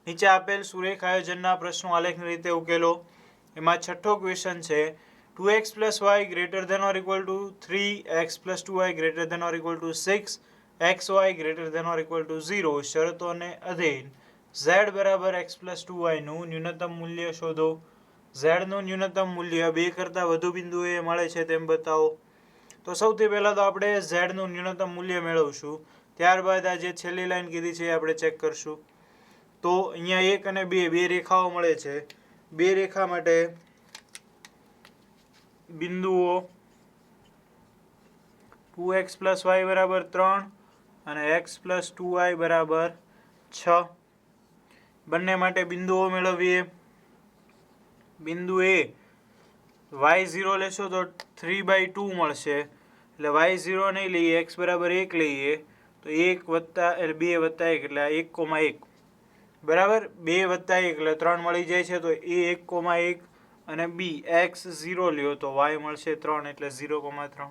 નીચે આપેલ સુરેખ આયોજનના પ્રશ્નો આલેખની રીતે ઉકેલો. એમાં છઠ્ઠો ક્વેશ્ચન છે 2x + y greater than or equal to 3x + 2y greater than or equal to 6 xy greater than or equal to 0 શરતોને અધીન z બરાબર x + 2y નું ન્યૂનતમ મૂલ્ય શોધો. z નું ન્યૂનતમ મૂલ્ય 2 કરતાં વધુ બિંદુએ મળે છે તેમ બતાવો. તો સૌથી પહેલાં તો આપણે z નું ન્યૂનતમ મૂલ્ય મેળવશું. ત્યારબાદ આ જે છેલ્લી લાઈન કીધી છે એ આપણે ચેક કરશું. તો અહીંયા 1 અને 2 બે રેખાઓ મળે છે. બે રેખા માટે બિંદુઓ 2x + y બરાબર 3 અને x + 2y બરાબર 6. બંને માટે બિંદુઓ મેળવીએ. બિંદુ એ y0 લેશો તો 3/2 મળશે. એટલે y0 નહીં લઈએ, x બરાબર 1 લઈએ તો 1 વત્તા 2 વત્તા 1 એટલે 1,1 બરાબર. 2 વત્તા 1 એટલે 3 મળી જાય છે. તો એ 1,1 અને b x0 લ્યો તો y મળશે 3 એટલે 0,3.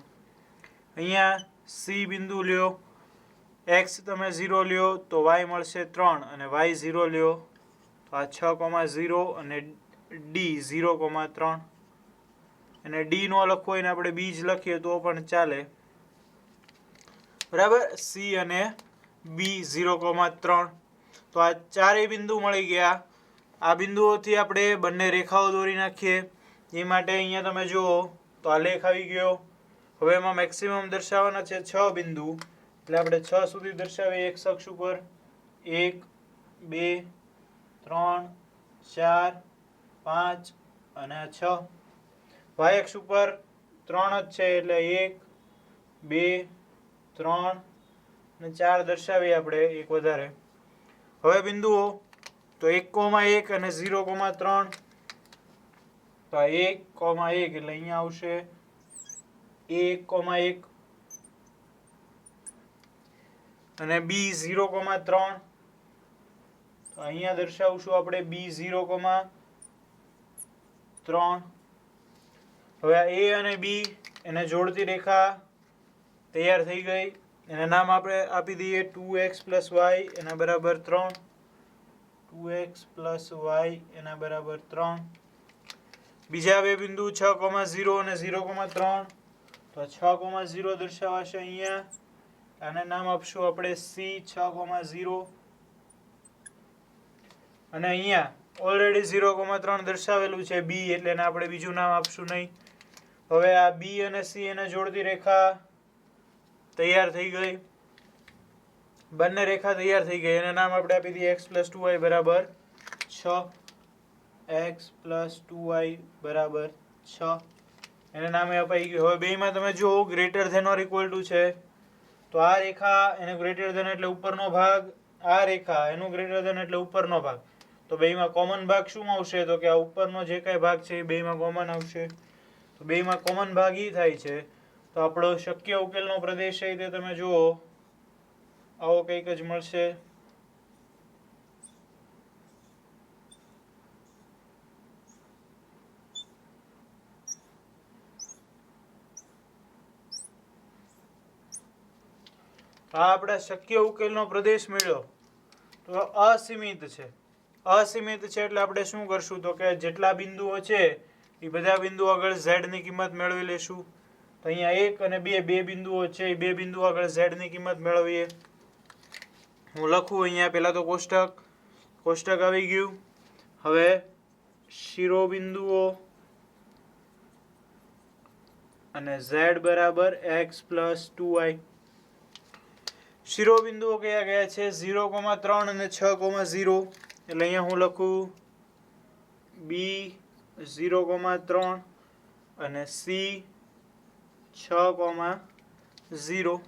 અહીંયા c બિંદુ લ્યો, x તમે 0 લ્યો તો y મળશે 3 અને y0 લ્યો તો આ 6,0 અને d 0,3. અને d નો લખવો હોય ને આપણે b જ લખીએ તો પણ ચાલે. બરાબર. c અને b 0,3. તો આ ચારેય બિંદુ મળી ગયા. આ બિંદુઓથી આપણે બંને રેખાઓ દોરી નાખીએ. એ માટે અહીંયા તમે જુઓ તો આ લેખ આવી ગયો. હવે એમાં મેક્સિમમ દર્શાવવાના છે 6 બિંદુ. એટલે આપણે 6 સુધી દર્શાવીએ x અક્ષ ઉપર. 1 2 3 4 5 અને 6. y અક્ષ ઉપર 3 જ છે એટલે 1 2 3 અને 4 દર્શાવીએ આપણે, એક વધારે. હવે બિંદુઓ તો 1,1 અને 0,3. તો આ 1,1 એટલે અહીંયા આવશે 1,1 અને b 0,3. તો અહીંયા દર્શાવશું આપણે b 0,3. હવે આ a અને b એને જોડતી રેખા તૈયાર થઈ ગઈ. એને નામ આપણે આપી દઈએ 2x + y એના બરાબર 3. 2x + y એના બરાબર 3. બીજા બે બિંદુ 6,0 અને 0,3. તો 6,0 દર્શાવાશે અહીંયા. આને નામ આપશું આપણે c 6,0. અને અહીંયા ઓલરેડી 0,3 દર્શાવેલું છે b એટલે એને આપણે બીજું નામ આપશું નહીં. હવે આ b અને c એને જોડતી રેખા તૈયાર થઈ ગઈ. બંને રેખા તૈયાર થઈ ગઈ. એને નામ આપણે આપી દઈએ x + 2y બરાબર 6. x + 2y બરાબર 6 એને નામે અપાઈ ગયું. હવે બેયમાં તમે જુઓ greater than or equal to છે. તો આ રેખા એનો ગ્રેટર ધેન એટલે ઉપરનો ભાગ, આ રેખા એનું ગ્રેટર ધેન એટલે ઉપરનો ભાગ. તો બેયમાં કોમન ભાગ શું આવશે? તો કે આ ઉપરનો જે કાંઈ ભાગ છે એ બેયમાં કોમન આવશે. તો બેયમાં કોમન ભાગ ઈ થાય છે. તો આપણો શક્ય ઉકેલનો પ્રદેશ છે તે તમે જુઓ આવો કંઈક જ મળશે. આ આપણા શક્ય ઉકેલનો પ્રદેશ મળ્યો. તો અસીમિત છે. અસીમિત છે એટલે આપણે શું કરશું? તો કે જેટલા બિંદુઓ છે એ બધા બિંદુ આગળ z ની કિંમત મેળવી લેશું. તો અહીંયા 1 અને 2 બે બિંદુઓ છે. એ બે બિંદુ આગળ z ની કિંમત મેળવીએ. હું લખું અહીંયા પહેલા તો કોષ્ટક આવી ગયું. હવે શિરોબિંદુઓ અને z બરાબર x + 2y. શિરોબિંદુઓ કયા કયા છે? 0,3 અને 6,0. એટલે અહીંયા હું લખું b 0,3 અને c 6,0.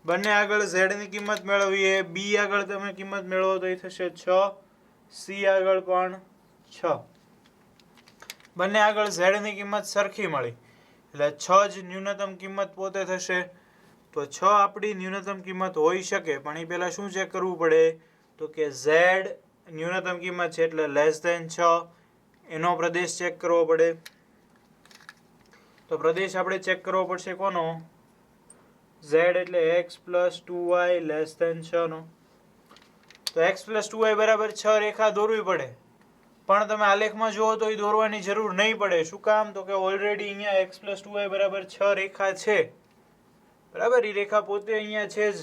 બંને આગળ z ની કિંમત મેળવીએ. b આગળ તમે કિંમત મેળવો તો એ થશે 6, c આગળ પણ 6. બંને આગળ z ની કિંમત સરખી મળી એટલે 6 જ ન્યૂનતમ કિંમત પોતે થશે. તો 6 આપણી ન્યૂનતમ કિંમત હોઈ શકે, પણ એ પહેલાં શું ચેક કરવું પડે? તો કે z ન્યૂનતમ કિંમત છે એટલે <6 એનો પ્રદેશ ચેક કરવો પડે. તો પ્રદેશ આપણે ચેક કરવો પડશે કોનો? z એટલે x + 2y <6 નો. તો x પ્લસ 2y બરાબર 6 રેખા દોરવી પડે, પણ તમે આલેખમાં જુઓ તો એ દોરવાની જરૂર નહીં પડે. શું કામ? તો કે ઓલરેડી અહીંયા x પ્લસ 2y બરાબર 6 રેખા છે, બરાબર. એ રેખા પોતે અહીંયા છે જ,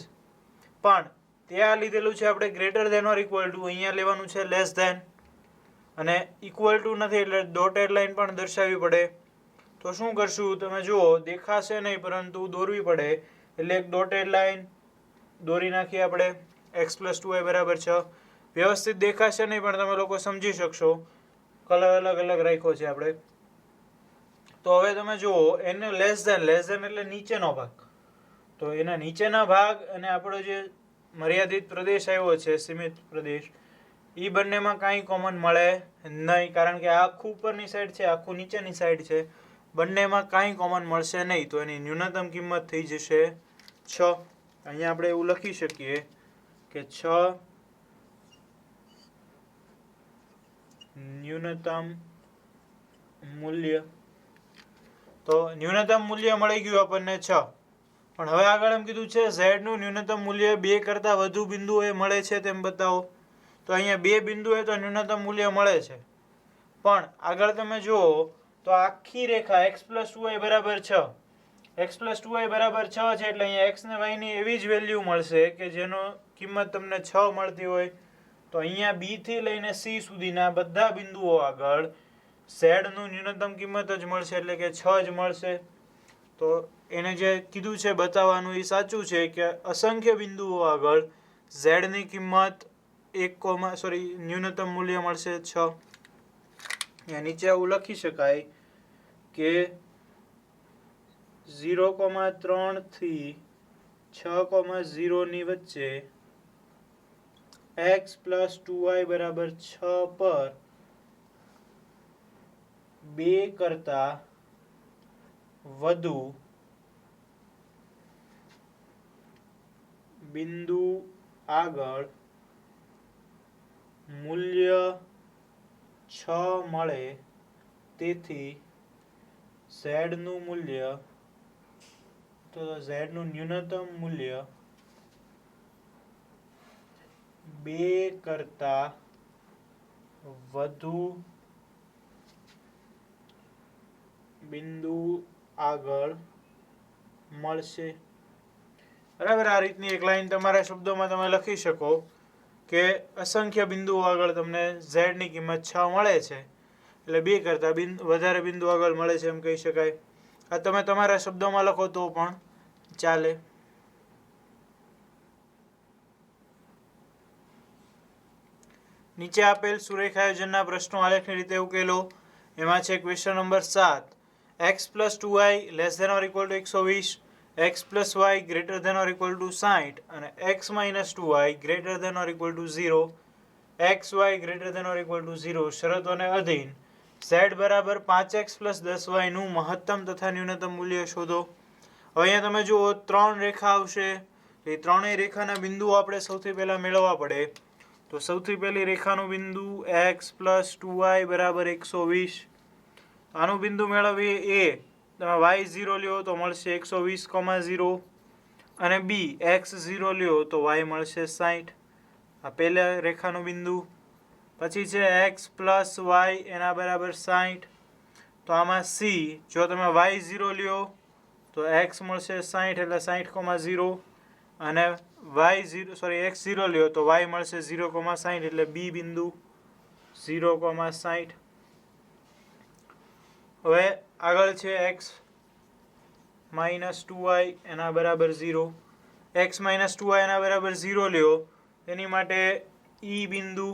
પણ ત્યાં લીધેલું છે આપણે greater than or equal to, અહીંયા લેવાનું છે લેસ ધેન, અને ઇક્વલ ટુ નથી એટલે ડોટેડ લાઈન પણ દર્શાવવી પડે. તો શું કરશું? તમે જુઓ, દેખાશે નહીં પરંતુ દોરવી પડે, એટલે એક ડોટેડ લાઈન દોરી નાખીએ આપણે. x પ્લસ 2y બરાબર 6 વ્યવસ્થિત દેખાશે નહીં પણ તમે લોકો સમજી શકશો, કલર અલગ અલગ રાખ્યો છે આપણે. તો હવે તમે જુઓ, એને લેસ ધેન એટલે નીચેનો ભાગ, તો એના નીચેના ભાગ અને આપણો જે મર્યાદિત પ્રદેશ આવ્યો છે, સીમિત પ્રદેશ, એ બંનેમાં કાંઈ કોમન મળે નહીં, કારણ કે આ આખું ઉપરની સાઈડ છે, આખું નીચેની સાઈડ છે, બંનેમાં કાંઈ કોમન મળશે નહીં. તો એની ન્યૂનતમ કિંમત થઈ જશે 6. અહીંયા આપણે એવું લખી શકીએ કે 6 ન્યૂનતમ મૂલ્ય. તો ન્યૂનતમ મૂલ્ય મળી ગયું આપણને 6, પણ હવે આગળ એમ કીધું છે z નું ન્યૂનતમ મૂલ્ય 2 કરતાં વધુ બિંદુઓએ મળે છે તેમ બતાવો. તો અહીંયા 2 બિંદુએ તો ન્યૂનતમ મૂલ્ય મળે છે, પણ આગળ તમે જુઓ તો આખી રેખા x પ્લસ 2y બરાબર 6, x પ્લસ 2y બરાબર 6 છે, એટલે અહીંયા x ને y ની એવી જ વેલ્યુ મળશે કે જેનો કિંમત તમને 6 મળતી હોય. તો અહીંયા b થી લઈને c સુધીના બધા બિંદુઓ આગળ z નું ન્યૂનતમ કિંમત જ મળશે, એટલે કે 6 જ મળશે. તો એને જે કીધું છે બતાવવાનું એ સાચું છે કે અસંખ્ય બિંદુઓ આગળ z ની કિંમત ન્યૂનતમ મૂલ્ય મળશે 6. અહીંયા નીચે આવું લખી શકાય કે 0,3 થી 6,0 ની વચ્ચે x પ્લસ 2y બરાબર 6 પર 2 કરતા વધુ બિંદુ આગળ મૂલ્ય 6 મળે, તેથી z નું મૂલ્ય, તો z નું ન્યૂનતમ મૂલ્ય 2 કરતા વધુ બિંદુ આગળ મળશે. બરાબર. આ રીતની એક લાઈન તમારા શબ્દોમાં તમે લખી શકો કે અસંખ્ય બિંદુઓ આગળ તમને z ની કિંમત 6 મળે છે, એટલે 2 કરતાં વધારે બિંદુ આગળ મળે છે એમ કહી શકાય. આ તમે તમારા શબ્દોમાં લખો તો પણ ચાલે. નીચે આપેલ સુરેખાયોજનના પ્રશ્નો આલેખની રીતે ઉકેલો. એમાં છે question number 7, x plus 2y less than or equal to 120, x plus y greater than or equal to 60 અને x minus 2y greater than or equal to 0, x y greater than or equal to 0 શરતોને અધીન z બરાબર 5x plus 10y નું મહત્તમ તથા ન્યૂનતમ મૂલ્ય શોધો. હવે અહીંયા તમે જુઓ 3 રેખા આવશે, એ ત્રણેય રેખાના બિંદુઓ આપણે સૌથી પહેલા મેળવવા પડે. તો સૌથી પહેલી રેખાનું બિંદુ x પ્લસ 2y બરાબર 120, આનું બિંદુ મેળવીએ a, તમે y0 લ્યો તો મળશે 120,0 અને b x0 લ્યો તો y મળશે 60. આ પહેલા રેખાનું બિંદુ. પછી છે x પ્લસ y એના બરાબર 60, તો આમાં c, જો તમે y0 લ્યો તો x મળશે 60 એટલે 60,0 અને x0 લ્યો તો y મળશે 0,60 એટલે b બિંદુ 0,60. હવે આગળ છે x માઇનસ 2y એના બરાબર 0, x માઇનસ 2y એના બરાબર 0 લ્યો, એની માટે e બિંદુ,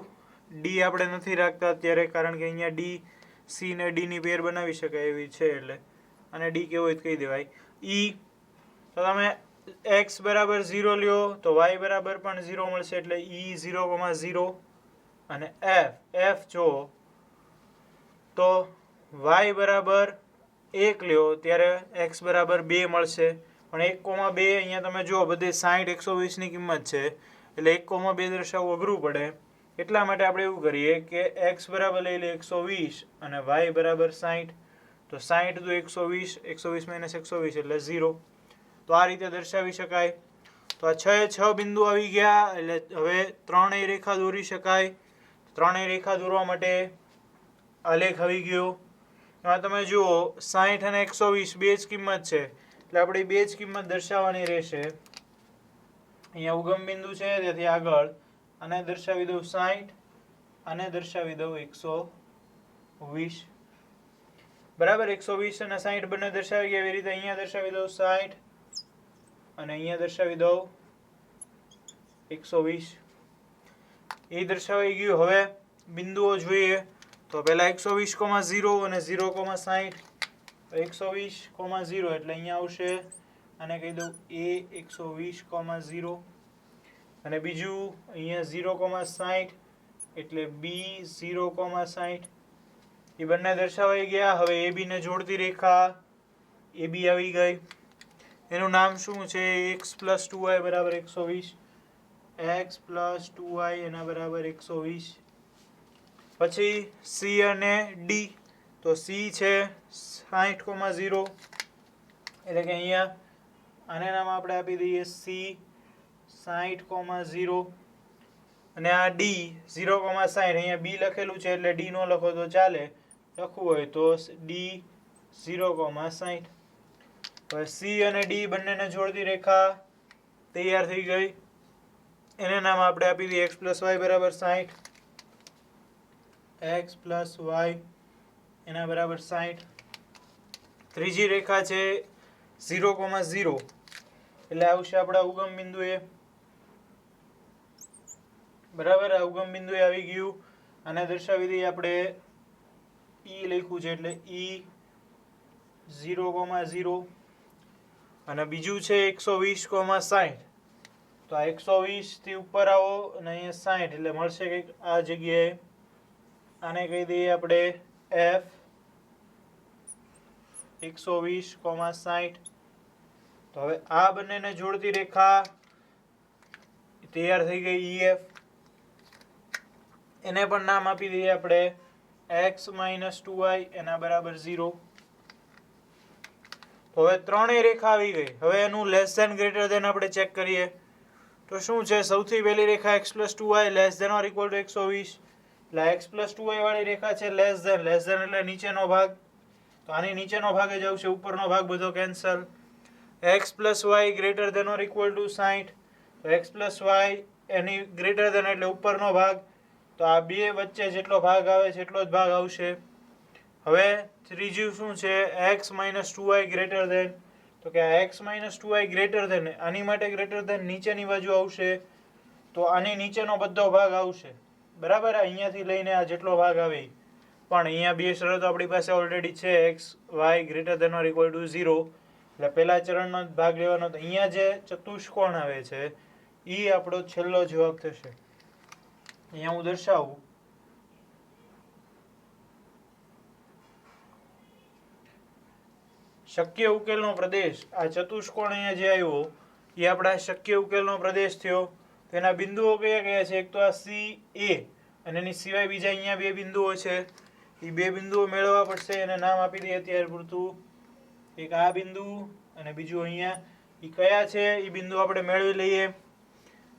d આપણે નથી રાખતા અત્યારે કારણ કે અહીંયા d c ને d ની પેર બનાવી શકાય એવી છે, એટલે અને d કેવો હોય તો કહી દેવાય. e તો તમે x બરાબર 0 લ્યો તો y બરાબર પણ 0 મળશે એટલે e 0,0 અને f જો તો y બરાબર 1 લ્યો ત્યારે x બરાબર 2 મળશે, પણ 1,2 અહીંયા તમે જુઓ બધે 60 120 ની કિંમત છે એટલે 1,2 દર્શાવવું અઘરું પડે. એટલા માટે આપણે એવું કરીએ કે x બરાબર લઈ લે 120 અને y બરાબર 60, તો 60 તો 120, 120 માઇનસ 120 એટલે 0. તો આ રીતે દર્શાવી શકાય. તો આ 6 એ 6 બિંદુ આવી ગયા એટલે હવે ત્રણેય રેખા દોરી શકાય. ત્રણેય રેખા દોરવા માટે આલેખ આવી ગયો. એમાં તમે જુઓ 60 અને 120 બે જ કિંમત છે એટલે આપણે બે જ કિંમત દર્શાવવાની રહેશે. અહીંયા ઉગમ બિંદુ છે તેથી આગળ આને દર્શાવી દઉં 60 અને દર્શાવી દઉં 120. બરાબર, 120 અને 60 બંને દર્શાવી ગયા. એવી રીતે અહીંયા દર્શાવી દઉં 60 અને અહીંયા દર્શાવી દઉં 120. એ દર્શાવાઈ ગયું. હવે બિંદુઓ જોઈએ તો પહેલા 120,0 અને 0,60. 120,0 એટલે અહીંયા આવશે, આને કહી દઉં A 120,0 અને બીજું અહીંયા 0,60 એટલે B 0,60. એ બંને દર્શાવાઈ ગયા. હવે AB ને જોડતી રેખા AB આવી ગઈ. એનું નામ શું છે? x + 2y = 120. x + 2y એના બરાબર 120. પછી C અને D. તો C છે 60,0 એટલે કે અહીંયા આને નામ આપણે આપી દઈએ C 60,0 અને આ D 0,60. અહીંયા B લખેલું છે એટલે D નો લખો તો ચાલે, લખવું હોય તો D 0,60. હવે C અને D બંનેને જોડતી રેખા તૈયાર થઈ ગઈ. એને નામ આપણે આપી દઈએ x + y = 60. x + y એના બરાબર 60. ત્રીજી રેખા છે 0,0 એટલે આવશે આપણા ઉગમ બિંદુએ. બરાબર, આ ઉગમ બિંદુએ આવી ગયું. આને દર્શાવી દઈએ આપણે E લખ્યું છે એટલે E 0,0 અને બીજું છે 120,60. તો આ 120 થી ઉપર આવો અને અહીંયા 60 એટલે મળશે કંઈક આ જગ્યાએ. આને કહી દઈએ આપણે F 120,60. તો હવે આ બંનેને જોડતી રેખા તૈયાર થઈ ગઈ EF. એને પણ નામ આપી દઈએ આપણે x - 2y એના બરાબર 0. તો હવે ત્રણેય રેખા આવી ગઈ. હવે એનું લેસ ધેન ગ્રેટર ધેન આપણે ચેક કરીએ તો શું છે? સૌથી પહેલી રેખા x + 2y <= 120. એટલે x + 2y વાળી રેખા છે લેસ ધેન એટલે નીચેનો ભાગ. તો આની નીચેનો ભાગ જ આવશે, ઉપરનો ભાગ બધો કેન્સલ. x + y > 60. તો x + y એની ગ્રેટર ધેન એટલે ઉપરનો ભાગ. તો આ બે વચ્ચે જેટલો ભાગ આવે છે એટલો જ ભાગ આવશે. હવે ત્રીજું શું છે? x - 2y <= તો કે આ x - 2y <= આની માટે ગ્રેટર ધેન નીચેની બાજુ આવશે. તો આની નીચેનો બધો ભાગ આવશે. બરાબર, અહીંયાથી લઈને આ જેટલો ભાગ આવે. પણ અહીંયા બે શરતો આપણી પાસે ઓલરેડી છે, x y > 0. એટલે પહેલા ચરણનો ભાગ લેવાનો. તો અહીંયા જે ચતુષ્કોણ આવે છે એ આપણો છેલ્લો જવાબ થશે. અહીંયા હું દર્શાવું. શક્ય ઉકેલનો પ્રદેશ, આ ચતુષ્કોણ અહીંયા જે આવ્યો એ આપણા શક્ય ઉકેલનો પ્રદેશ થયો. તેના બિંદુઓ કયા કયા છે? એક તો આ CA અને એની સિવાય બીજા અહીંયા બે બિંદુઓ છે. એ બે બિંદુઓ મેળવવા પડશે. એને નામ આપી દઈએ અત્યારે પૂરતું. એક આ બિંદુ અને બીજું અહીંયા. એ કયા છે એ બિંદુ આપણે મેળવી લઈએ.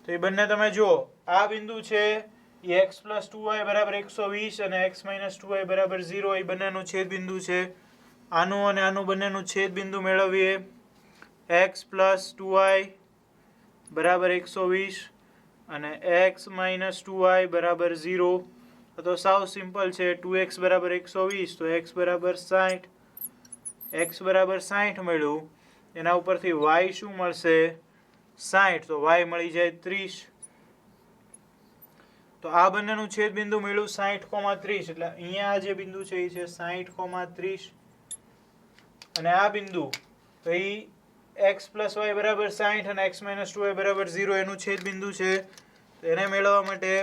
તો એ બંને તમે જુઓ. આ બિંદુ છે એ x + 2y = 120 અને x - 2y = 0. એ બંનેનું છેદ બિંદુ છે. આનું અને આનું બંનેનું છેદ બિંદુ મેળવીએ. x + 2y = 120 અને x - 2y = 0. તો સાવ સિમ્પલ છે. 2x = 120 તો x = 60. x = 60 મળ્યું. એના ઉપરથી y શું મળશે? 60. તો y મળી જાય 30. તો આ બંનેનું છેદ બિંદુ મળ્યું 60,30. એટલે અહીંયા જે બિંદુ છે એ છે 60,30. અને આ બિંદુ તો એ x + y = 60 અને x - 2y = 0 એનું છેદ બિંદુ છે. તો એને મેળવવા માટે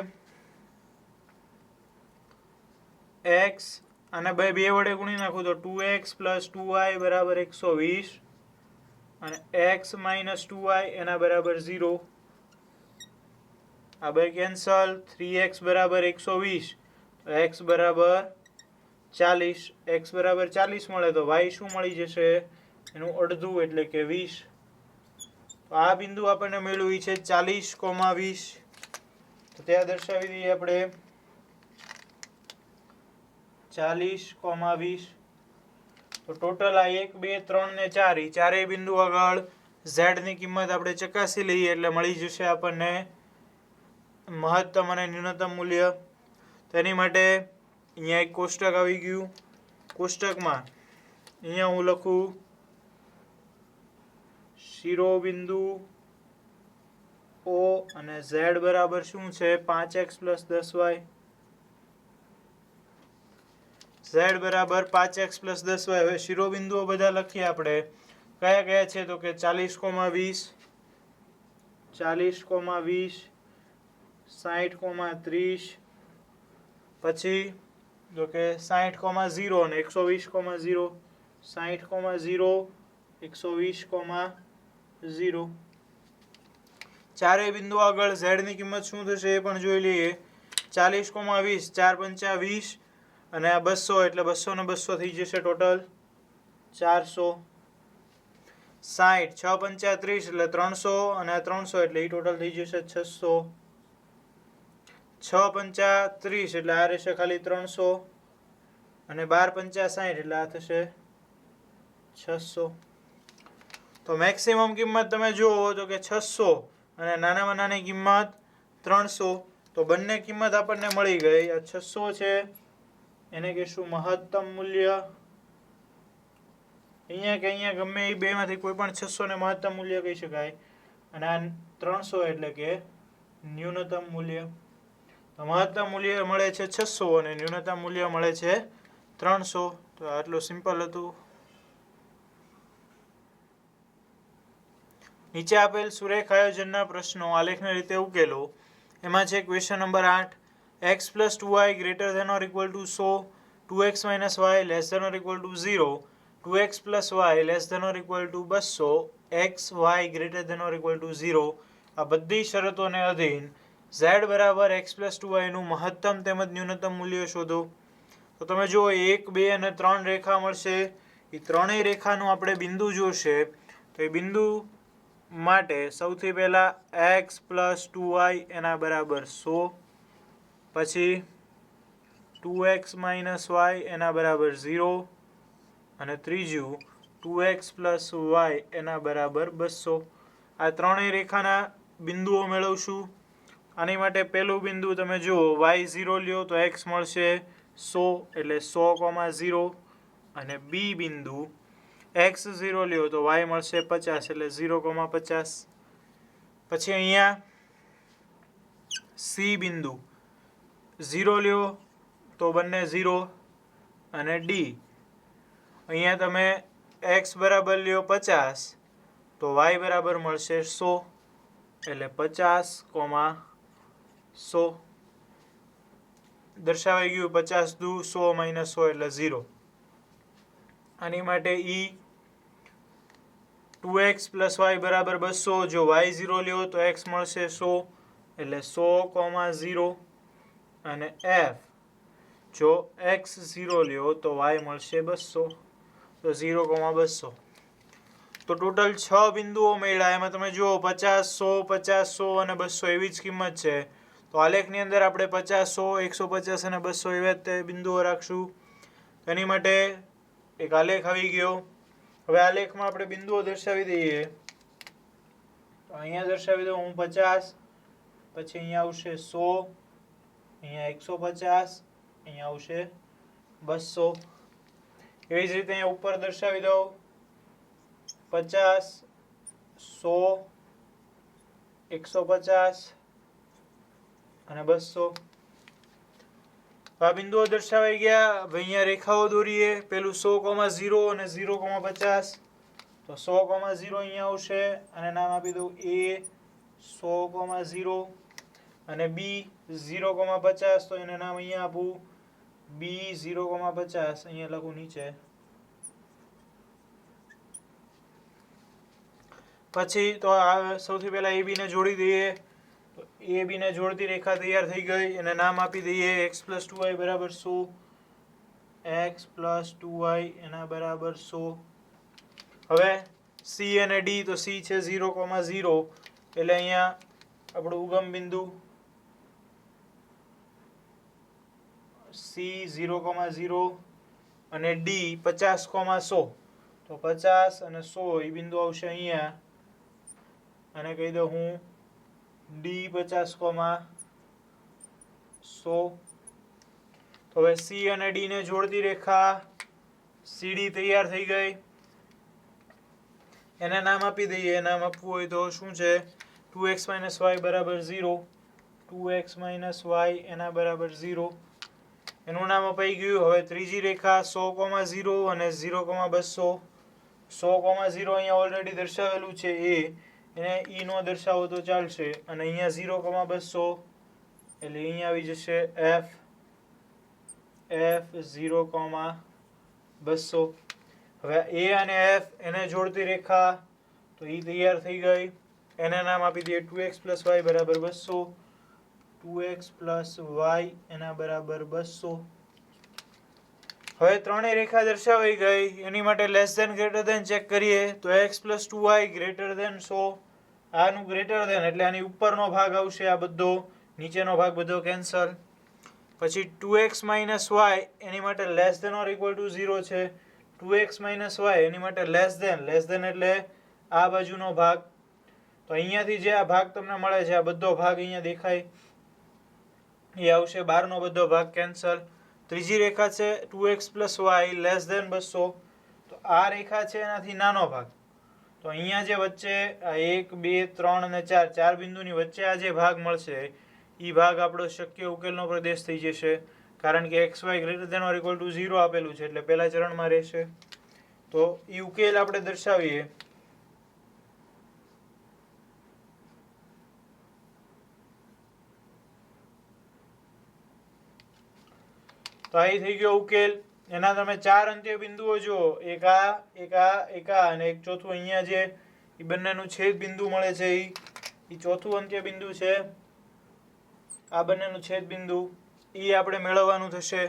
x અને બે વડે ગુણી નાખું તો 2x + 2y = 120 અને x - 2y એના બરાબર 0. આ બે કેન્સલ. 3x = 120 તો x = 40. x = 40 મળે તો y શું મળી જશે? એનું અડધું એટલે કે 20. તો આ બિંદુ આપણને મળ્યું છે 40,20. તો ત્યાં દર્શાવી દઈએ આપણે 40,20. તો ટોટલ આ 1 2 3 ને 4 એ ચારેય બિંદુ આગળ z ની કિંમત આપણે ચકાસી લઈએ એટલે મળી જશે આપણને મહત્તમ અને ન્યૂનતમ મૂલ્ય. તેની માટે અહીંયા એક કોષ્ટક આવી ગયું. કોષ્ટકમાં અહીંયા હું લખું શિરોબિંદુ O અને z બરાબર શું છે 5x + 10y. z બરાબર 5x + 10y. હવે શિરોબિંદુઓ બધા લખીએ આપણે. કયા કયા છે તો કે 40,20, 40,20, 60,30, પછી તો કે 60,0 અને 120,0, 60,0, 120,0. ચારેય બિંદુ આગળ z ની કિંમત શું થશે એ પણ જોઈ લઈએ. 40,20 4 5 20 અને આ 200 એટલે 200 ને 200 થઈ જશે ટોટલ 400. 60 6 5 30 એટલે 300 અને આ 300 એટલે એ ટોટલ થઈ જશે 600. 6 5 30 એટલે આ રહેશે ખાલી 300 અને 12 5 60 એટલે આ થશે 600. તો મેક્સિમમ કિંમત તમે જુઓ તો કે 600 અને નાનામાં નાની કિંમત 300. તો બંને કિંમત આપણને મળી ગઈ. આ 600 છે એને કહીશું મહત્તમ મૂલ્ય. અહીંયા કે અહીંયા ગમે એ બેમાંથી કોઈ પણ 600 ને મહત્તમ મૂલ્ય કહી શકાય અને આ 300 એટલે કે ન્યૂનતમ મૂલ્ય. તો મહત્તમ મૂલ્ય મળે છે 600 અને ન્યૂનતમ મૂલ્ય મળે છે 300. તો આટલું સિમ્પલ હતું. નીચે આપેલ સુરેખ આયોજનના પ્રશ્નો આલેખની રીતે ઉકેલો. એમાં છે question number 8 x + 2y > ≤ 100, 2x - y < ≤ 0, 2x + y < ≤ 200, x y > 0 આ બધી શરતોને અધીન z બરાબર x + 2y નું મહત્તમ તેમજ ન્યૂનતમ મૂલ્ય શોધો. તો તમે જુઓ 1 2 અને 3 રેખા મળશે. એ ત્રણેય રેખાનું આપણે બિંદુ જોશે. તો એ બિંદુ માટે સૌથી પહેલા x + 2y એના બરાબર 100, પછી 2x - y એના બરાબર 0 અને ત્રીજું 2x + y એના બરાબર 200. આ ત્રણેય રેખાના બિંદુઓ મેળવશું. આની માટે પહેલું બિંદુ તમે જુઓ y0 લ્યો તો x મળશે 100 એટલે 100,0 અને બી બિંદુ x0 લ્યો તો y મળશે 50 એટલે 0,50. પછી અહીંયા સી બિંદુ 0 લ્યો તો બંને 0 અને ડી અહીંયા તમે x બરાબર લ્યો 50 તો y બરાબર મળશે 100 એટલે 50,100 દર્શાવાઈ ગયું. 50 દુ 100 - 100 એટલે 0. આની માટે ઈ 2x + y બરાબર 200. જો y0 લ્યો તો x મળશે 100 એટલે 100,0 અને f જો x0 લ્યો તો y મળશે 200 તો 0,200. તો ટોટલ 6 બિંદુઓ મળ્યા. એમાં તમે જુઓ 50 100 50 100 અને 200 એવી જ કિંમત છે. તો આલેખની અંદર આપણે 50 100 150 અને 200 એવા જ બિંદુઓ રાખશું. તેની માટે એક આલેખ આવી ગયો. હવે આલેખમાં આપણે બિંદુઓ દર્શાવી દઈએ. તો અહીંયા દર્શાવી દઉં હું 50, પછી અહીંયા આવશે 100, અહીંયા 150, અહીંયા આવશે 200. એવી જ રીતે અહીંયા ઉપર દર્શાવી દઉં 50 100 150 અને 200. આ બિંદુઓ દર્શાવાઈ ગયા. હવે અહીંયા રેખાઓ દોરીએ. પેલું 100,0 અને 0,50. તો 100,0 અહીંયા આવશે અને નામ આપી દઉં a 100,0 અને b 0,50 તો એને નામ અહીંયા આપું b 0,50 અહીંયા લખું નીચે. પછી તો આ સૌથી પહેલા ab ને જોડી દઈએ. તો ab ને જોડતી રેખા તૈયાર થઈ ગઈ. એને નામ આપી દઈએ x + 2y બરાબર 100, x + 2y એના બરાબર 100. હવે સી અને ડી, તો સી છે 0,0 એટલે અહીંયા આપણું ઉગમ બિંદુ સી 0,0 અને ડી 50,100, તો 50 અને 100 એ બિંદુ આવશે અહીંયા, અને કહી દઉં હું ડી 50,100. તો હવે સી અને ડી ને જોડતી રેખા સીડી તૈયાર થઈ ગઈ. એને નામ આપી દઈએ. નામ આપવું હોય તો શું છે? 2x - y બરાબર 0, 2x - y એના બરાબર 0, એનું નામ અપાઈ ગયું. હવે ત્રીજી રેખા 100,0 અને 0,200. 100,0 અહીંયા ઓલરેડી દર્શાવેલું છે એને ઈ નો દર્શાવો તો ચાલશે, અને અહીંયા 0,200 એટલે અહીંયા આવી જશે f 0,200. હવે a અને f એને જોડતી રેખા તો એ તૈયાર થઈ ગઈ. એને નામ આપી દઈએ 2x + y બરાબર 200, 2x + y એના બરાબર 200. હવે ત્રણેય રેખા દર્શાવાઈ ગઈ. એની માટે less than greater than check કરીએ તો x + 2y ગ્રેટર ધેન 100. આનું ગ્રેટર ધેન એટલે આની ઉપરનો ભાગ આવશે, આ બધો નીચેનો ભાગ બધો કેન્સલ. પછી 2x - y એની માટે less than or equal to 0 છે. 2x - y એની માટે લેસ ધેન એટલે આ બાજુનો ભાગ. તો અહીંયાથી જે આ ભાગ તમને મળે છે, આ બધો ભાગ અહીંયા દેખાય એ આવશે, બહારનો બધો ભાગ કેન્સલ. ત્રીજી રેખા છે 2x + y લેસ ધેન 200, તો આ રેખા છે એનાથી નાનો ભાગ. તો અહીંયા જે વચ્ચે 1, 2, 3 અને 4 ચાર બિંદુની વચ્ચે આ જે ભાગ મળશે એ ભાગ આપણો શક્ય ઉકેલનો પ્રદેશ થઈ જશે, કારણ કે xy greater than or equal to 0 આપેલું છે એટલે પહેલા ચરણમાં રહેશે. તો એ ઉકેલ આપણે દર્શાવીએ. તો આ થઈ ગયો ઉકેલ. એના તમે ચાર અંત્ય બિંદુઓ જુઓ, એક આ, એક આ, એક આ અને એક ચોથું અહીંયા જે એ બંનેનું છેદ બિંદુ મળે છે એ ચોથું અંત્ય બિંદુ છે. આ બંનેનું છેદ બિંદુ એ આપણે મેળવવાનું થશે.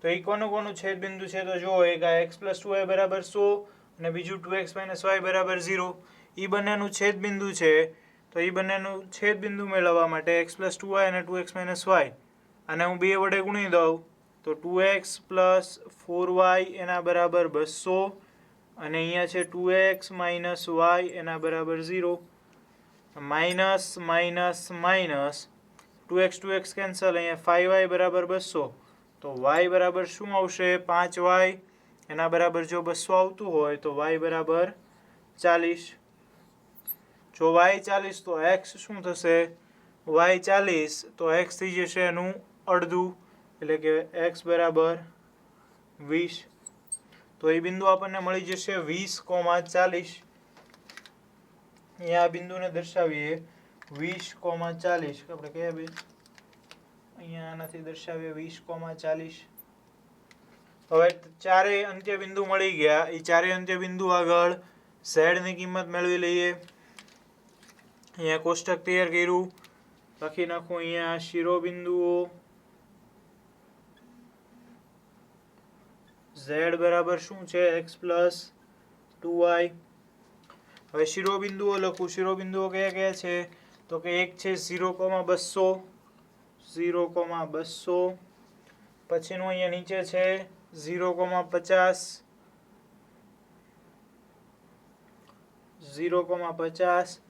તો એ કોનું છેદ બિંદુ છે? તો જુઓ, એક આ x + 2y બરાબર 100 અને બીજું 2x - y બરાબર 0. એ બંનેનું છેદ બિંદુ છે. તો એ બંનેનું છેદ બિંદુ મેળવવા માટે x + 2y અને 2x - y અને હું 2 વડે ગુણી દઉં તો 2x + 4y એના બરાબર 200 અને અહીંયા છે 2x - y એના બરાબર 0. Minus minus minus 2x cancel, અહીંયા 5y બરાબર 200. તો y બરાબર શું આવશે? 5y એના બરાબર જો 200 આવતું હોય તો y બરાબર 40. જો y 40 તો x શું થશે? y 40 તો x થઈ જશે એનું અડધું, એટલે કે x બરાબર 20. તો એ બિંદુ આપણને મળી જશે 20,40. અહીંયા આ બિંદુને દર્શાવીએ 20,40. આપણે કયા બે અહીંયા આનાથી દર્શાવીએ 20,40. હવે ચારેય અંત્ય બિંદુ મળી ગયા. એ ચારેય અંત્ય બિંદુ આગળ z ની કિંમત મેળવી લઈએ. અહીંયા કોષ્ટક તૈયાર કર્યું, લખી નાખું અહીંયા શિરોબિંદુઓ z બરાબર શું છે? x + 2y. હવે શિરોબિંદુઓ લખું. શિરોબિંદુઓ કયા કયા છે? તો કે એક છે 0,200, 0,200. પછીનું અહીંયા નીચે છે 0,50, 0,50.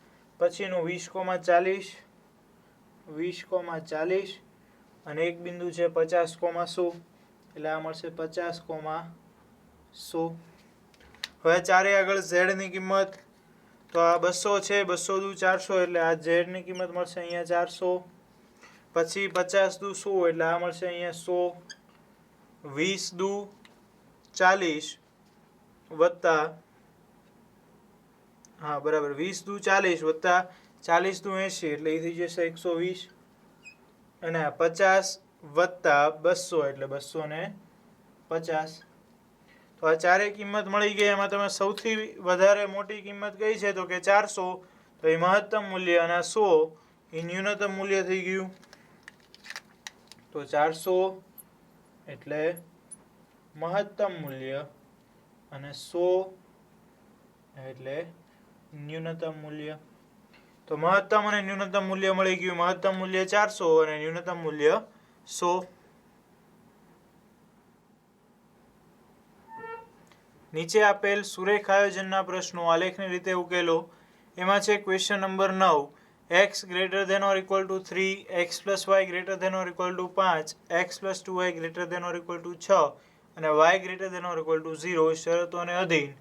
પછીનું 20,40, 20,40 અને એક બિંદુ છે 50,100 એટલે આ મળશે 50,100. હવે ચારે આગળ z ની કિંમત તો આ 200 છે, 200 દુ 400 એટલે આ z ની કિંમત મળશે અહીંયા 400. પછી 50 દુ 100 એટલે આ મળશે અહીંયા 100. 20 દુ 40 વત્તા 20 દુ 40 વત્તા 40 દુ 80 એટલે એ થઈ જશે 120. અને 50 વત્તા 200 એટલે 250. તો આ ચારેય કિંમત મળી ગઈ. એમાં તમે સૌથી વધારે મોટી કિંમત કઈ છે? તો કે 400. તો એ મહત્તમ મૂલ્ય અને 100 એ ન્યૂનતમ મૂલ્ય થઈ ગયું. તો 400 એટલે મહત્તમ મૂલ્ય અને 100 એટલે ન્યૂનતમ મૂલ્ય. તો મહત્તમ અને ન્યૂનતમ મૂલ્ય મળી ગયું. મહત્તમ મૂલ્ય 400 અને ન્યૂનતમ મૂલ્ય 100. નીચે આપેલ સુરેખ આયોજનના પ્રશ્નો આલેખની રીતે ઉકેલો. એમાં છે question number 9, x greater than or equal to 3, x plus y greater than or equal to 5, x plus 2y greater than or equal to 6 અને y greater than or equal to 0 શરતોને અધીન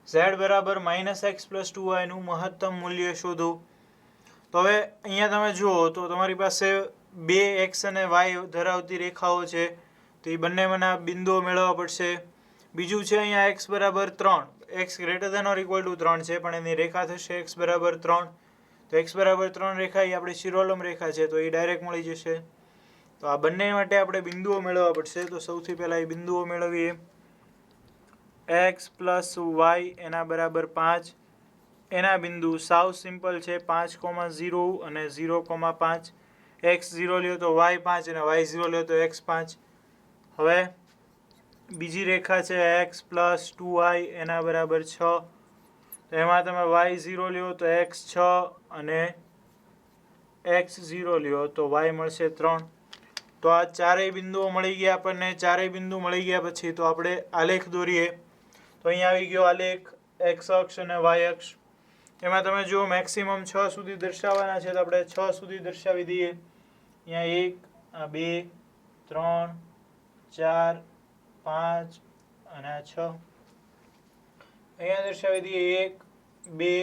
z બરાબર -x plus 2y નું મહત્તમ મૂલ્ય શોધો. તો હવે અહીંયા તમે જુઓ તો તમારી પાસે બે x અને y ધરાવતી રેખાઓ છે, તો એ બંનેમાંના બિંદુઓ મેળવવા પડશે. બીજું છે અહીંયા x બરાબર 3, x greater than or equal to 3 છે, પણ એની રેખા થશે x બરાબર 3. તો x બરાબર 3 રેખા એ આપણી શિરોલંબ રેખા છે, તો એ ડાયરેક્ટ મળી જશે. તો આ બંને માટે આપણે બિંદુઓ મેળવવા પડશે. તો સૌથી પહેલાં એ બિંદુઓ મેળવીએ. x પ્લસ y એના બરાબર 5. એના બિંદુ સાવ સિમ્પલ છે, 5,0 અને 0,5. x 0 લ્યો તો y 5 અને y 0 લ્યો તો x 5. હવે બીજી રેખા છે x પ્લસ 2y એના બરાબર 6. તો એમાં તમે y 0 લ્યો તો x 6 અને x 0 લ્યો તો y મળશે 3. તો આ ચારેય બિંદુઓ મળી ગયા આપણને. ચારેય બિંદુ મળી ગયા પછી તો આપણે આલેખ દોરીએ. તો અહીંયા આવી ગયો આલેખ, x અક્ષ અને y અક્ષ. એમાં તમે જુઓ મેક્સિમમ 6 સુધી દર્શાવવાના છે, તો આપણે 6 સુધી દર્શાવી દઈએ. અહીંયા 1, 2, 3, 4, 5 અને આ 6. અહીંયા દર્શાવી દઈએ 1, 2,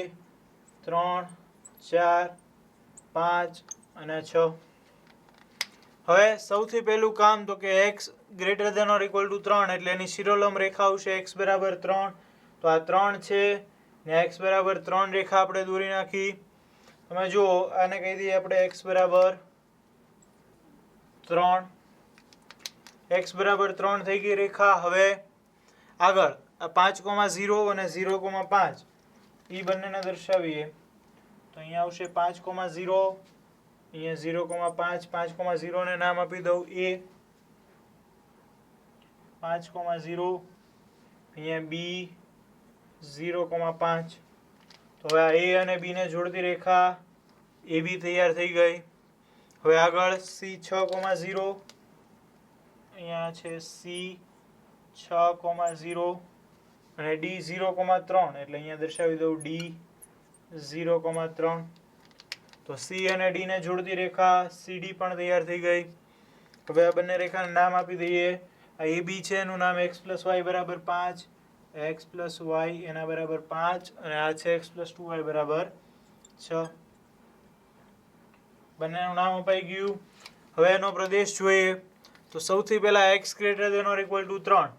3, 4, 5 અને 6. હવે સૌથી પહેલું કામ તો કે x greater than or equal to 3 એટલે એની શિરોલંબ રેખા આવશે x બરાબર 3. તો આ 3 છે ને x બરાબર 3 રેખા આપણે દોરી નાખી. તમે જુઓ આને કહી દઈએ આપણે x બરાબર 3. x બરાબર 3 થઈ ગઈ રેખા. હવે આગળ આ 5,0 અને 0,5 એ બંનેને દર્શાવીએ. તો અહીંયા આવશે 5,0, અહીંયા 0,5. 5,0 ને નામ આપી દઉં a, 5,0, અહીંયા b, 0,5. તો હવે આ a અને b ને જોડતી રેખા એ બી તૈયાર થઈ ગઈ. હવે આગળ c 6,0, અહીંયા છે c 6,0 અને d 0,3 એટલે અહીંયા દર્શાવી દઉં d 0,3. તો c અને d ને જોડતી રેખા cd પણ તૈયાર થઈ ગઈ. હવે આ બંને રેખાને નામ આપી દઈએ. આ ab છે એનું નામ x પ્લસ y બરાબર 5, x પ્લસ y એના બરાબર 5 અને આ છે x પ્લસ 2y બરાબર 6. બંનેનું નામ અપાઈ ગયું. હવે એનો પ્રદેશ જોઈએ. તો સૌથી પહેલા x greater than or equal to 3,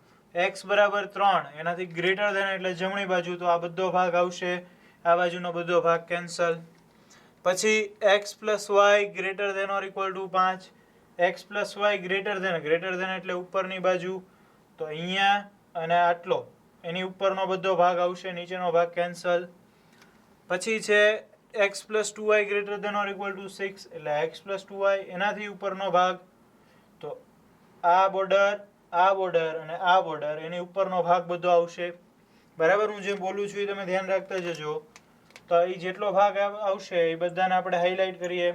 x બરાબર 3 એનાથી ગ્રેટર ધેન એટલે જમણી બાજુ, તો આ બધો ભાગ આવશે, આ બાજુનો બધો ભાગ કેન્સલ. પછી x plus y greater than or equal to 5, x plus y greater than એટલે ઉપરની બાજુ, તો અહીંયા અને આટલો એની ઉપરનો બધો ભાગ આવશે, નીચેનો ભાગ કેન્સલ. પછી છે x plus 2y greater than or equal to 6 એટલે x પ્લસ 2y એનાથી ઉપરનો ભાગ, તો આ બોર્ડર અને આ બોર્ડર એની ઉપરનો ભાગ બધો આવશે. બરાબર, હું જે બોલું છું એ તમે ધ્યાન રાખતા જજો. તો એ જેટલો ભાગ આવશે એ બધાને આપણે હાઇલાઇટ કરીએ.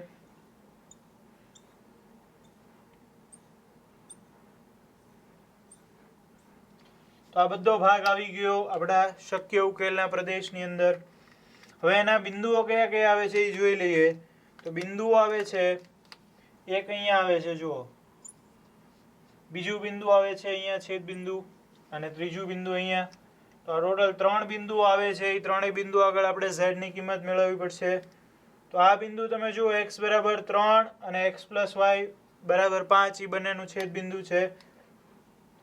તો આ બધો ભાગ આવી ગયો આપણા શક્ય ઉકેલના પ્રદેશની અંદર. હવે એના બિંદુઓ કયા કયા આવે છે એ જોઈ લઈએ. તો બિંદુઓ આવે છે, એક અહીંયા આવે છે જુઓ, બીજું બિંદુ આવે છે અહીંયા છેદ બિંદુ, અને ત્રીજું બિંદુ અહીંયા. તો ટોટલ 3 બિંદુઓ આવે છે. એ ત્રણેય બિંદુ આગળ આપણે z ની કિંમત મેળવવી પડશે. તો આ બિંદુ તમે જુઓ x બરાબર 3 અને x પ્લસ y બરાબર 5 એ બંનેનું છેદ બિંદુ છે.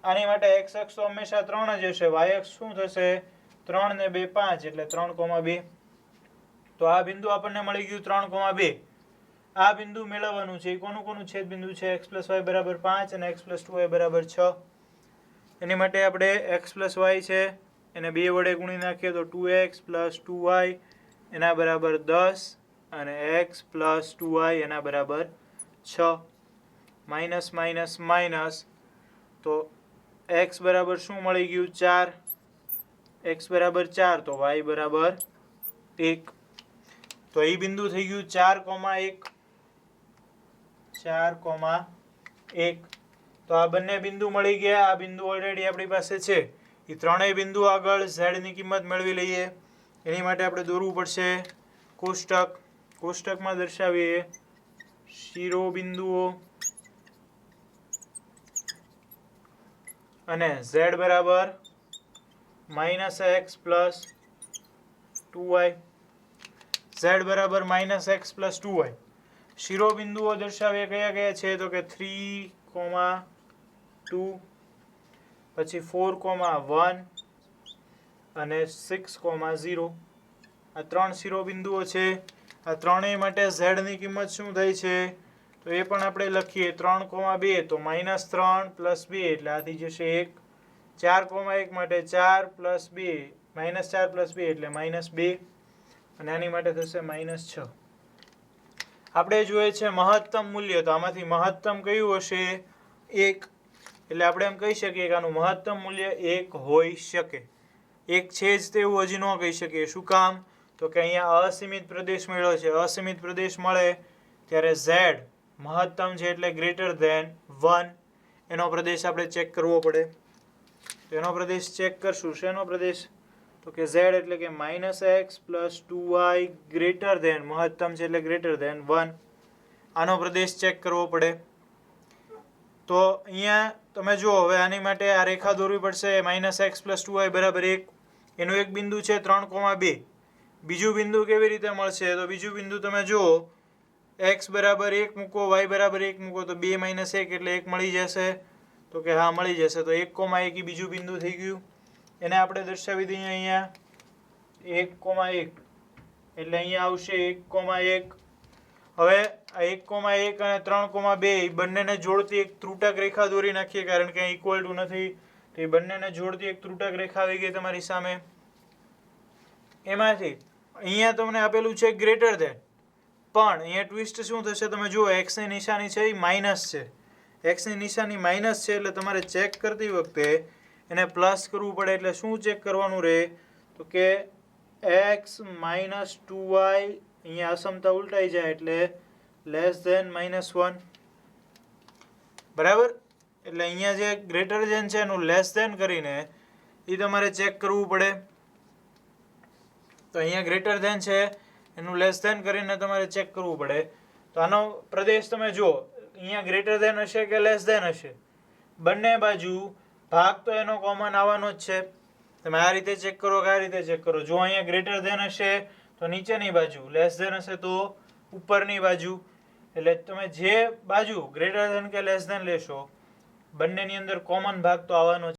આની માટે x અક્ષ તો હંમેશા 3 જ હશે, y અક્ષ શું થશે 3 ને 2 5 એટલે 3,2. તો આ બિંદુ આપણને મળી ગયું 3,2. આ બિંદુ મેળવવાનું છે. કોનું છેદ બિંદુ છે x પ્લસ y બરાબર 5 અને x પ્લસ 2y બરાબર 6. એની માટે આપણે x પ્લસ y છે એને 2 વડે ગુણી નાખીએ તો 2x પ્લસ 2y એના બરાબર 10 અને x પ્લસ 2y એના બરાબર 6. માઇનસ માઇનસ માઇનસ, તો x બરાબર શું મળી ગયું 4, x બરાબર 4 તો y બરાબર 1. તો એ બિંદુ થઈ ગયું 4,1. 4,1. તો આ બંને બિંદુ મળી ગયા. આ બિંદુ ઓલરેડી આપણી પાસે છે. એ ત્રણેય બિંદુ આગળ z ની કિંમત મેળવી લઈએ. એની માટે આપણે દોરવું પડશે કોષ્ટક. કોષ્ટકમાં દર્શાવીએ શિરોબિંદુઓ અને z બરાબર -x + 2y. z બરાબર -x + 2y. શિરોબિંદુઓ દર્શાવીએ કયા કયા છે તો કે 3,2, પછી 4,1 અને 6,0. આ ત્રણ શિરોબિંદુઓ છે. આ ત્રણેય માટે z ની કિંમત શું થાય છે તો એ પણ આપણે લખીએ 3,2 તો -3 + 2 એટલે આ થઈ જશે 1. 4,1 માટે 4 + 2 -4 + 2 એટલે -2 અને આની માટે થશે -6. આપણે જોઈએ છે મહત્તમ મૂલ્ય. તો આમાંથી મહત્તમ કયું હશે 1. એટલે આપણે એમ કહી શકીએ કે આનું મહત્તમ મૂલ્ય 1 હોઈ શકે. 1 છે જ તેવું હજી ન કહી શકીએ. શું કામ તો કે અહીંયા અસીમિત પ્રદેશ મળ્યો છે. અસીમિત પ્રદેશ મળે ત્યારે z મહત્તમ છે એટલે >1. એનો પ્રદેશ આપણે ચેક કરવો પડે. તો એનો પ્રદેશ ચેક કરશું. શેનો પ્રદેશ તો કે z એટલે કે -x + 2y મહત્તમ છે એટલે >1. આનો પ્રદેશ ચેક કરવો પડે. તો અહીંયા તમે જુઓ હવે આની માટે આ રેખા દોરવી પડશે. -x + 2y = 1. એનું એક બિંદુ છે 3,2. બીજું બિંદુ કેવી રીતે મળશે તો બીજું બિંદુ તમે જુઓ x બરાબર 1 મૂકો, y બરાબર 1 મૂકો તો 2 - 1 એટલે 1 મળી જશે. તો કે હા મળી જશે. તો 1,1 બીજું બિંદુ થઈ ગયું. એને આપણે દર્શાવી દઈએ અહીંયા 1,1 એટલે અહીંયા આવશે 1,1. હવે આ 1,1 અને 3,2 બંનેને જોડતી એક ત્રુટક રેખા દોરી નાખીએ કારણ કે ઇક્વલ ટુ નથી. તો એ બંનેને જોડતી એક ત્રુટક રેખા આવી ગઈ તમારી સામે. એમાંથી અહીંયા તમને આપેલું છે ગ્રેટર ધેન, પણ અહીંયા ટ્વિસ્ટ શું થશે તમે જુઓ x ની નિશાની છે એ માઇનસ છે. x ની નિશાની માઇનસ છે એટલે તમારે ચેક કરતી વખતે એને પ્લસ કરવું પડે. એટલે શું ચેક કરવાનું રહે તો કે x - 2y અહીંયા અસમતા ઉલટાઈ જાય એટલે <-1. બરાબર. એટલે અહીંયા જે ગ્રેટર ધેન છે એનું લેસ ધેન કરીને એ તમારે ચેક કરવું પડે. તો અહીંયા ગ્રેટર ધેન છે એનું લેસ ધેન કરીને તમારે ચેક કરવું પડે. તો આનો પ્રદેશ તમે જુઓ અહીંયા ગ્રેટર ધેન હશે કે લેસ ધેન હશે. બંને બાજુ ભાગ તો એનો કોમન આવવાનો જ છે. તમે આ રીતે ચેક કરો કે આ રીતે ચેક કરો. જો અહીંયા ગ્રેટર ધેન હશે તો નીચેની બાજુ, લેસ ધેન હશે તો ઉપરની બાજુ. એટલે તમે જે બાજુ ગ્રેટર ધેન કે લેસ ધેન લેશો બંનેની અંદર કોમન ભાગ તો આવવાનો છે.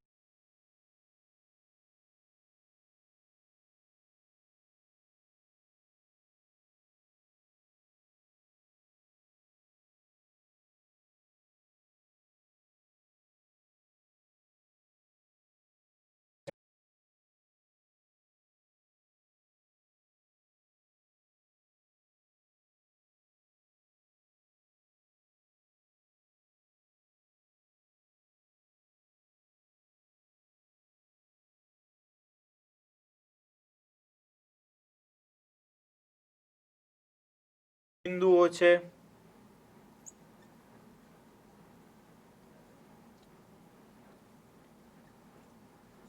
બિંદુઓ છે.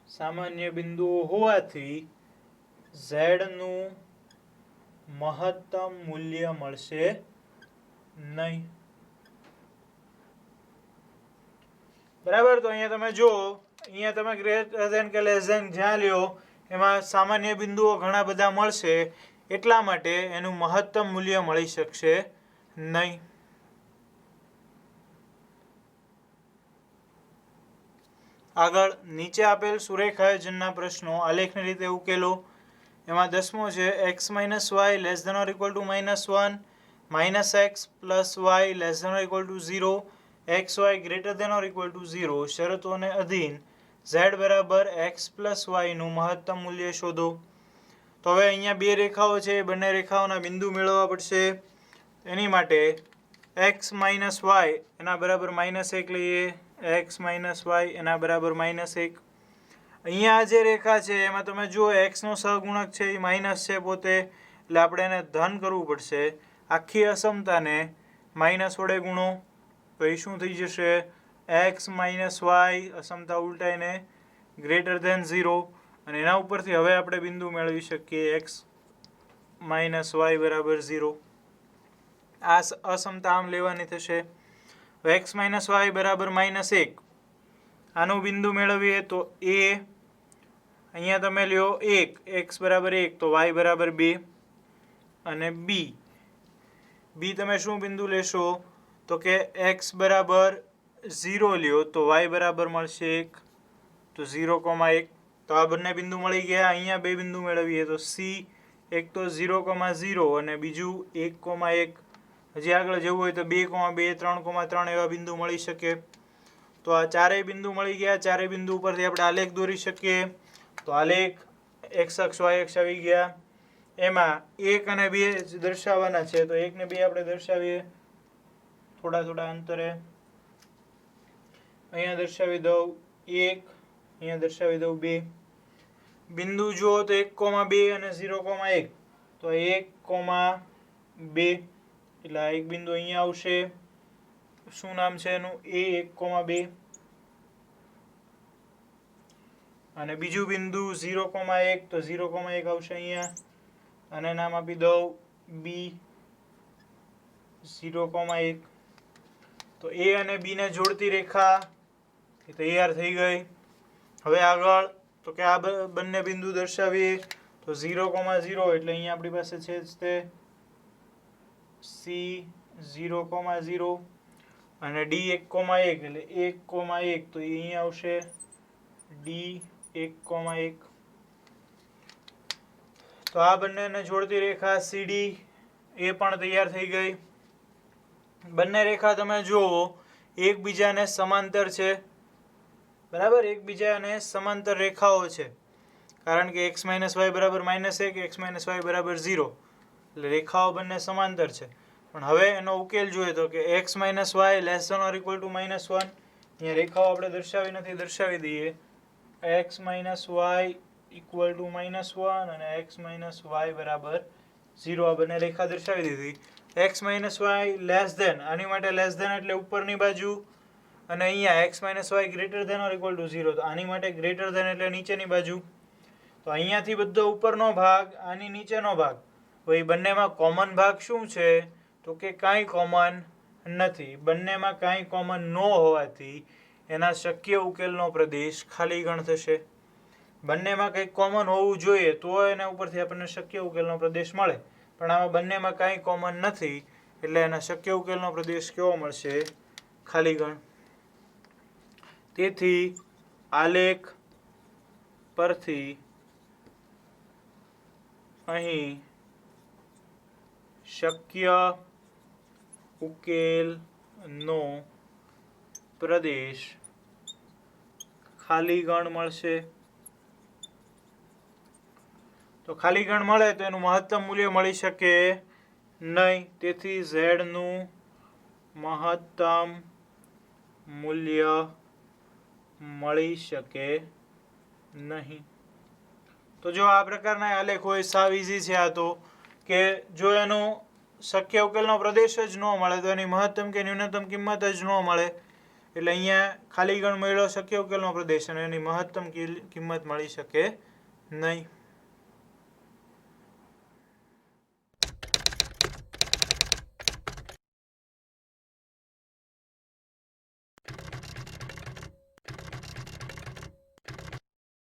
સામાન્ય બિંદુઓ હોવાથી z નું મહત્તમ મૂલ્ય મળશે નહીં. બરાબર. તો અહીંયા તમે જુઓ અહીંયા તમે ગ્રેટર ધેન કે લેસ ધેન જ્યાં લ્યો એમાં સામાન્ય બિંદુઓ ઘણા બધા મળશે. એટલા માટે એનું મહત્તમ મૂલ્ય મળી શકશે નહીં. આગળ નીચે આપેલ સુરેખાયોજનના પ્રશ્નો આલેખની રીતે ઉકેલો. એમાં 10મો છે x - y < -1, -x + y < 0, xy > 0 શરતોને અધીન z બરાબર x + y નું મહત્તમ મૂલ્ય શોધો. તો હવે અહીંયા બે રેખાઓ છે. બંને રેખાઓના બિંદુ મેળવવા પડશે. એની માટે x - y એના બરાબર -1 લઈએ. x - y એના બરાબર -1. અહીંયા જે રેખા છે એમાં તમે જુઓ એક્સનો સહગુણક છે એ માઇનસ છે પોતે, એટલે આપણે એને ધન કરવું પડશે. આખી અસમતાને માઇનસ વડે ગુણો તો એ શું થઈ જશે? એક્સ માઇનસ વાય, અસમતા ઉલટાઈને ગ્રેટર ધેન 0, અને એના ઉપરથી હવે આપણે બિંદુ મેળવી શકીએ એક્સ માઇનસ વાય બરાબર 0. આ અસમતા આમ લેવાની થશે. એક્સ માઇનસ વાય બરાબર -1, આનું બિંદુ મેળવીએ તો એ, અહીંયા તમે લ્યો 1, એક્સ બરાબર 1 તો વાય બરાબર 2, અને બી તમે શું બિંદુ લેશો તો કે એક્સ બરાબર 0 લ્યો તો વાય બરાબર મળશે 1, તો 0,1. તો આ બંને બિંદુ મળી ગયા. અહીંયા બે બિંદુ મેળવીએ તો સી, એક તો 0,0 અને બીજું 1,1. હજી આગળ જવું હોય તો 2,2, 3,3 એવા બિંદુ મળી શકે. તો આ ચારેય બિંદુ મળી ગયા. ચારેય બિંદુ ઉપરથી આપણે આલેખ દોરી શકીએ. તો આલેખ એક્સ અક્ષ વાય અક્ષ આવી ગયા. એમાં 1 અને 2 દર્શાવવાના છે, તો 1 ને 2 આપણે દર્શાવીએ થોડા અંતરે. અહીંયા દર્શાવી દઉં 1, અહીંયા દર્શાવી દઉં 2. બિંદુ જુઓ તો 1,2 અને 0,1, તો 1,2, એટલે આ એક બિંદુ અહીંયા આવશે. શું નામ છે એનું? A1,2. અને બીજું બિંદુ 0,1, તો 0,1 આવશે અહીંયા, અને નામ આપી દઉં B 0,1. તો A અને B ને જોડતી રેખા એ તૈયાર થઈ ગઈ. હવે આગળ તો કે આ બંને બિંદુ દર્શાવીએ તો 0,0 એટલે અહીંયા આપણી પાસે છે જ તે C 0,0, અને D 1,1 એટલે 1,1, તો અહીંયા આવશે D 1,1. તો આ બંનેને જોડતી રેખા CD એ પણ તૈયાર થઈ ગઈ. બંને રેખા તમે જુઓ એકબીજાને સમાંતર છે, બરાબર? એકબીજાને સમાંતર રેખાઓ છે, કારણ કે x માઇનસ વાય બરાબર -1, x માઇનસ વાય બરાબર 0, એટલે રેખાઓ બંને સમાંતર છે. પણ હવે એનો ઉકેલ જોઈએ તો કે x minus y less than or equal to -1. અહીંયા રેખાઓ આપણે દર્શાવી નથી, દર્શાવી દઈએ. x minus y equal to -1 અને x માઇનસ વાય બરાબર 0, આ બંને રેખા દર્શાવી દીધી. x minus y less than, આની માટે લેસ ધેન એટલે ઉપરની બાજુ, અને અહીંયા x minus y greater than or equal to 0, તો આની માટે ગ્રેટર ધેન એટલે નીચેની બાજુ. તો અહીંયાથી બધો ઉપરનો ભાગ, આની નીચેનો ભાગ. તો એ બંનેમાં કોમન ભાગ શું છે તો કે કાંઈ કોમન નથી. બંનેમાં કાંઈ કોમન ન હોવાથી એના શક્ય ઉકેલનો પ્રદેશ ખાલી ગણ થશે. બંનેમાં કંઈક કોમન હોવું જોઈએ તો એના ઉપરથી આપણને શક્ય ઉકેલનો પ્રદેશ મળે, પણ આમાં બંનેમાં કાંઈ કોમન નથી, એટલે એના શક્ય ઉકેલનો પ્રદેશ કેવો મળશે? ખાલી ગણ. તેથી આલેખ પરથી અહીં શક્ય ઉકેલનો પ્રદેશ ખાલી ગણ મળશે. તો ખાલી ગણ મળે તો એનું મહત્તમ મૂલ્ય મળી શકે નહીં. તેથી z નું મહત્તમ મૂલ્ય મળી શકે નહીં. તો જો આ પ્રકારના આલેખ હોય, સાવ ઈઝી છે આ તો, કે જો એનો શક્ય ઉકેલનો પ્રદેશ જ ન મળે તો એની મહત્તમ કે ન્યૂનતમ કિંમત જ ન મળે. એટલે અહીંયા ખાલી ગણ મળ્યો શક્ય ઉકેલનો પ્રદેશ, અને એની મહત્તમ કિંમત મળી શકે નહીં.